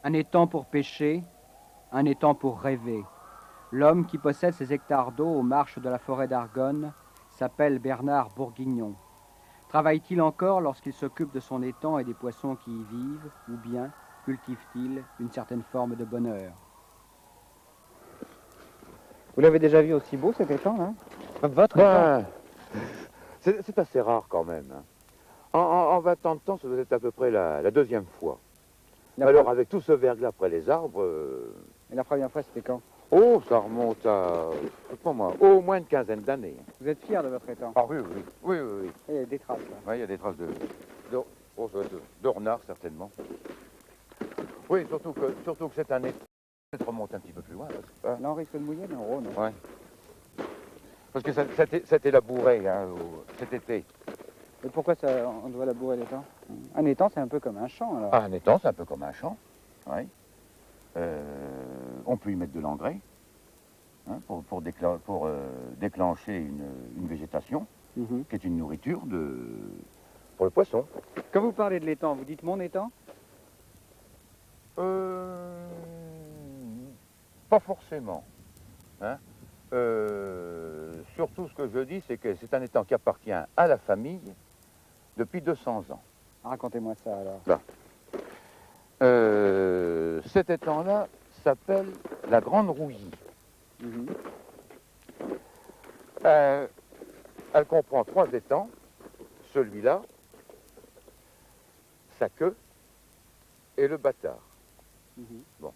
Un étang pour pêcher, un étang pour rêver. L'homme qui possède ces hectares d'eau aux marches de la forêt d'Argonne s'appelle Bernard Bourguignon. Travaille-t-il encore lorsqu'il s'occupe de son étang et des poissons qui y vivent, ou bien cultive-t-il une certaine forme de bonheur? Vous l'avez déjà vu aussi beau cet étang, là? Votre étang? Ben, c'est assez rare quand même, hein. En 20 ans de temps, ça doit être à peu près la deuxième fois. Alors avec tout ce verglas après les arbres, Et la première fois, c'était quand? oh, ça remonte à, je sais pas moi, au moins une quinzaine d'années. Vous êtes fier de votre étang? Ah oui, oui, oui, oui, oui. Il y a des traces, là. Ouais, il y a des traces de, oh, ça doit être de renard certainement. Oui, surtout que cette année, ça remonte un petit peu plus loin. Là, on risque de mouiller dans le Rhône. Ouais. Parce que c'était labouré hein, cet été. Et pourquoi ça, on doit labourer l'étang? Un étang, c'est un peu comme un champ, alors. Ah, un étang, c'est un peu comme un champ. Oui. On peut y mettre de l'engrais hein, pour déclencher une végétation qui est une nourriture pour le poisson. Quand vous parlez de l'étang, vous dites mon étang? Pas forcément. Hein. Surtout ce que je dis, c'est que c'est un étang qui appartient à la famille depuis 200 ans. Racontez-moi ça alors. Là. Cet étang-là s'appelle la Grande Rouillie. Elle comprend 3 étangs, celui-là, sa queue et le bâtard. Bon.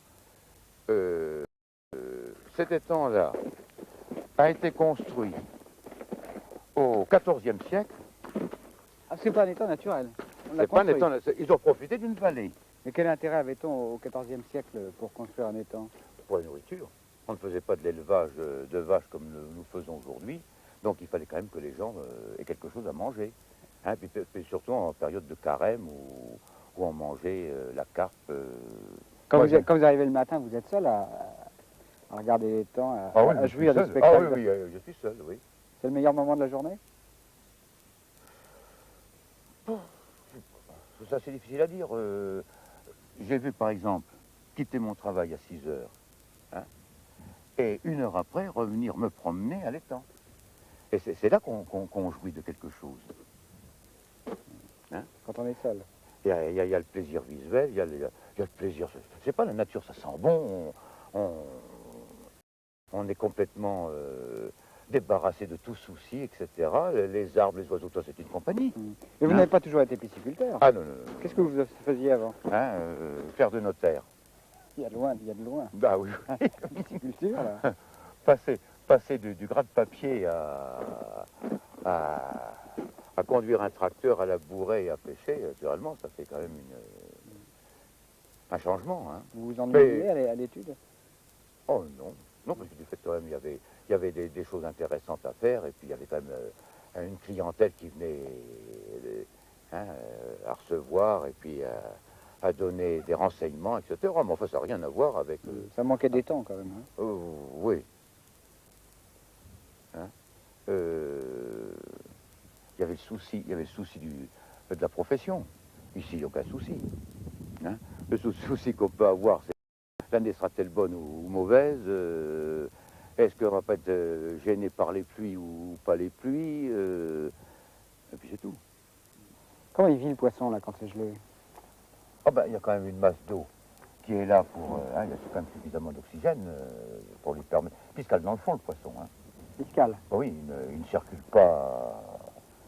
Cet étang-là a été construit au XIVe siècle. Ah, c'est pas un étang naturel. C'est pas un étang, ils ont profité d'une vallée. Mais quel intérêt avait-on au XIVe siècle pour construire un étang? Pour la nourriture. On ne faisait pas de l'élevage de vaches comme nous faisons aujourd'hui. Donc il fallait quand même que les gens aient quelque chose à manger. Hein, puis surtout en période de carême où on mangeait la carpe. Quand vous arrivez le matin, vous êtes seul à regarder l'étang, à jouir du spectacle? Ah oui, oui, je suis seul, oui. C'est le meilleur moment de la journée? Ça c'est difficile à dire. J'ai vu par exemple quitter mon travail à 6 heures hein, et 1 heure après revenir me promener à l'étang. Et c'est là qu'on jouit de quelque chose. Hein? Quand on est seul. Il y a le plaisir visuel, il y a le plaisir. Je sais pas, la nature ça sent bon, on est complètement débarrassé de tout souci, etc. Les arbres, les oiseaux, toi c'est une compagnie. Mais vous n'avez pas toujours été pisciculteur? Ah non, non. Qu'est-ce que vous faisiez avant? Faire de notaire. Il y a de loin, il y a de loin. Bah oui. Pisciculture, là. Passer du gras de papier à conduire un tracteur, à labourer et à pêcher, naturellement, ça fait quand même un changement. Hein. Vous vous ennuyez à l'étude? Oh non, non, parce que du fait quand même, il y avait des choses intéressantes à faire, et puis il y avait quand même une clientèle qui venait à recevoir, et puis à donner des renseignements, etc. Mais enfin, ça n'a rien à voir avec... Ça manquait d'étang quand même. Hein. Oui. Hein. Il y avait le souci de la profession. Ici, il n'y a aucun souci. Hein. Le souci qu'on peut avoir, c'est l'année sera-t-elle bonne ou mauvaise? Est-ce qu'on ne va pas être gêné par les pluies ou pas les pluies? Et puis c'est tout. Comment il vit le poisson là quand c'est gelé? Ah ben, il y a quand même une masse d'eau qui est là pour... il y a quand même suffisamment d'oxygène pour lui permettre... Puisqu'elle est dans le fond, le poisson. Hein. Fiscal. Oui, il ne circule pas...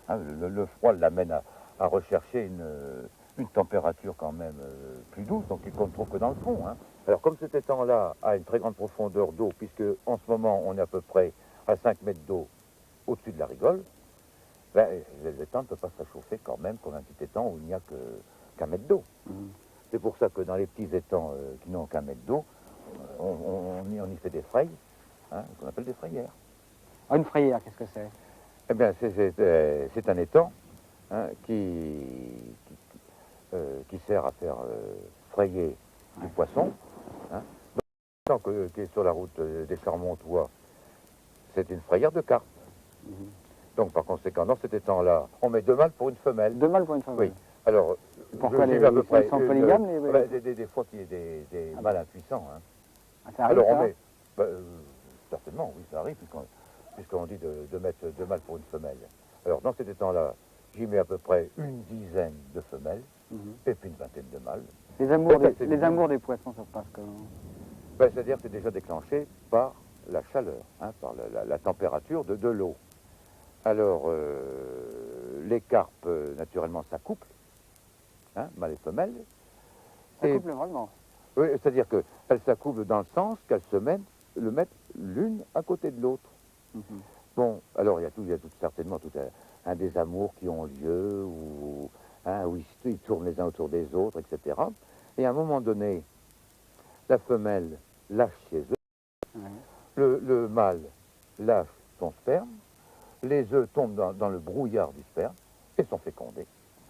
Hein, le froid l'amène à rechercher une température quand même plus douce, donc qu'on ne trouve que dans le fond. Hein. Alors comme cet étang-là a une très grande profondeur d'eau, puisque en ce moment on est à peu près à 5 mètres d'eau au-dessus de la rigole, ben, l'étang ne peut pas se réchauffer quand même comme un petit étang où il n'y a qu'un mètre d'eau. C'est pour ça que dans les petits étangs qui n'ont qu'un mètre d'eau, on y fait des frayes, hein, qu'on appelle des frayères. Ah, une frayère, qu'est-ce que c'est? Eh bien, c'est un étang hein, qui sert à faire frayer du poisson. Hein. Donc, l'étang qui est sur la route des Charmontois, c'est une frayère de carpe. Donc, par conséquent, dans cet étang-là, on met 2 mâles pour une femelle. 2 mâles pour une femelle? Oui. Alors, Pourquoi J'ai les vu à peu près sont polygames des fois qu'il y ait des mâles impuissants. Hein. Ah, ça arrive, Alors on ça met, certainement, oui, ça arrive, puisqu'on dit de mettre deux mâles pour une femelle. Alors dans cet étang-là, j'y mets à peu près une dizaine de femelles, et puis une vingtaine de mâles. Les amours des poissons, ça se passe comment? C'est-à-dire que c'est déjà déclenché par la chaleur, hein, par la température de l'eau. Alors, les carpes, naturellement, s'accouplent, hein, mâles et femelles. Ça couple vraiment. Oui, c'est-à-dire qu'elles s'accouplent dans le sens qu'elles se mettent l'une à côté de l'autre. Bon, alors il y a certainement tout un des amours qui ont lieu, où ils tournent les uns autour des autres, etc. Et à un moment donné, la femelle lâche ses œufs, le mâle lâche son sperme, les œufs tombent dans le brouillard du sperme et sont fécondés.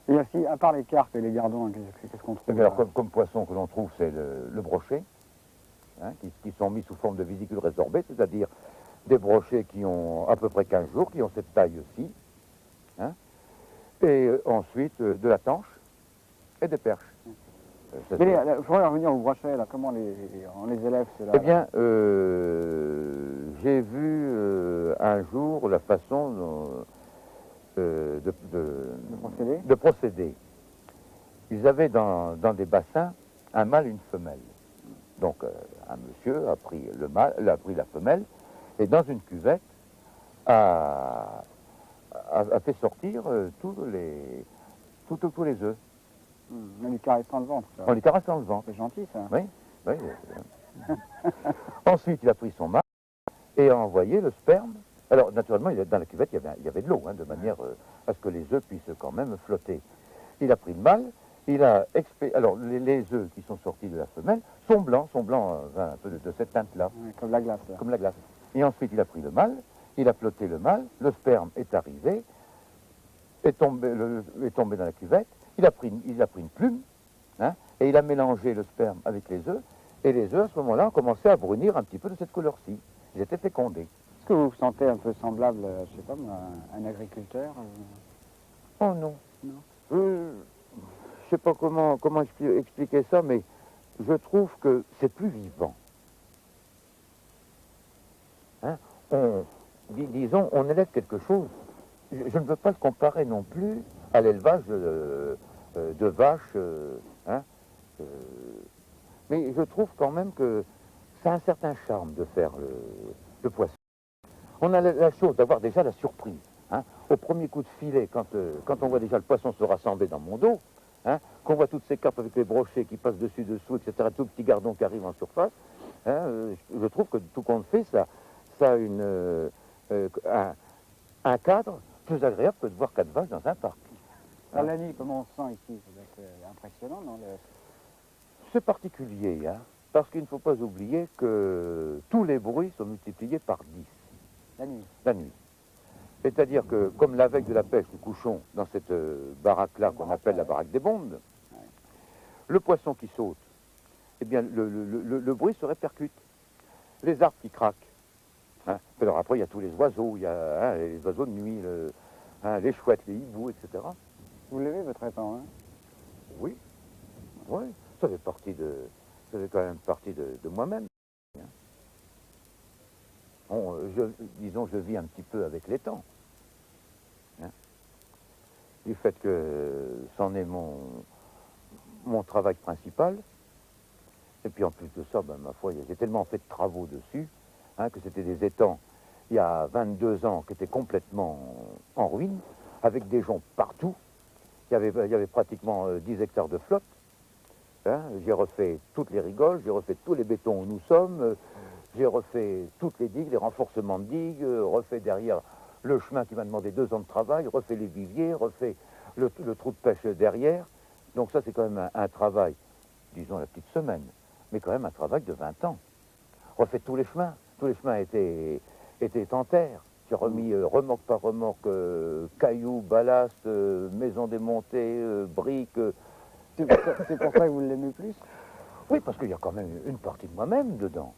Et aussi, à part les carpes et les gardons, qu'est-ce qu'on trouve? Alors, comme poisson que l'on trouve, c'est le brochet, hein, qui sont mis sous forme de vésicules résorbées, c'est-à-dire des brochets qui ont à peu près 15 jours, qui ont cette taille-ci, hein, et ensuite de la tanche et des perches. Il faudrait revenir au brochet, là. Comment on les élève, ceux-là? Eh bien, j'ai vu un jour la façon de procéder. Ils avaient dans des bassins un mâle et une femelle. Donc, un monsieur a pris a pris la femelle, et dans une cuvette, a fait sortir tous les œufs. En lui caressant le ventre. En lui caressant le ventre. C'est gentil, ça. Oui, oui. Ensuite, il a pris son mâle et a envoyé le sperme. Alors, naturellement, dans la cuvette, il y avait de l'eau, hein, de manière à ce que les œufs puissent quand même flotter. Il a pris le mâle, alors, les œufs qui sont sortis de la femelle sont blancs un peu de cette teinte-là. Ouais, comme la glace. Là. Comme la glace. Et ensuite, il a pris le mâle, il a flotté le mâle, le sperme est arrivé, est tombé dans la cuvette, il a pris une plume, hein, et il a mélangé le sperme avec les œufs, et les œufs, à ce moment-là, ont commencé à brunir un petit peu de cette couleur-ci. Ils étaient fécondés. Est-ce que vous vous sentez un peu semblable, je sais pas, à un agriculteur Oh non. Non. Je sais pas comment expliquer ça, mais je trouve que c'est plus vivant. Hein? Disons, on élève quelque chose. Je ne veux pas le comparer non plus à l'élevage de vaches, mais je trouve quand même que ça a un certain charme de faire le poisson. On a la chose d'avoir déjà la surprise. Hein, au premier coup de filet, quand on voit déjà le poisson se rassembler dans mon dos, hein, qu'on voit toutes ces carpes avec les brochets qui passent dessus, etc., tout petit gardon qui arrive en surface, hein, je trouve que tout compte fait, ça a un cadre plus agréable que de voir 4 vaches dans un parc. Hein. La nuit, comment on se sent ici? Ça doit être impressionnant, non? C'est particulier, hein, parce qu'il ne faut pas oublier que tous les bruits sont multipliés par 10. La nuit? La nuit. C'est-à-dire que, comme la veille de la pêche, nous couchons dans cette baraque-là qu'on appelle la baraque des bondes, le poisson qui saute, eh bien, le bruit se répercute. Les arbres qui craquent. Hein. Alors après, il y a tous les oiseaux, il y a les oiseaux de nuit, les chouettes, les hiboux, etc. Vous l'aimez, votre étang, hein? Oui, oui, ça fait quand même partie de moi-même. Bon, disons, je vis un petit peu avec l'étang. Hein. Du fait que c'en est mon travail principal. Et puis en plus de ça, ben, ma foi, j'ai tellement fait de travaux dessus, hein, que c'était des étangs, il y a 22 ans, qui étaient complètement en ruine, avec des joncs partout. Il y avait pratiquement 10 hectares de flotte. Hein. J'ai refait toutes les rigoles, j'ai refait tous les bétons où nous sommes, j'ai refait toutes les digues, les renforcements de digues, refait derrière le chemin qui m'a demandé 2 ans de travail, refait les viviers, refait le trou de pêche derrière. Donc ça, c'est quand même un travail, disons la petite semaine, mais quand même un travail de 20 ans. Refait tous les chemins étaient en terre. J'ai remis remorque par remorque, cailloux, ballast, maisons démontées, briques. C'est pour ça que vous l'aimez plus? Oui, parce qu'il y a quand même une partie de moi-même dedans.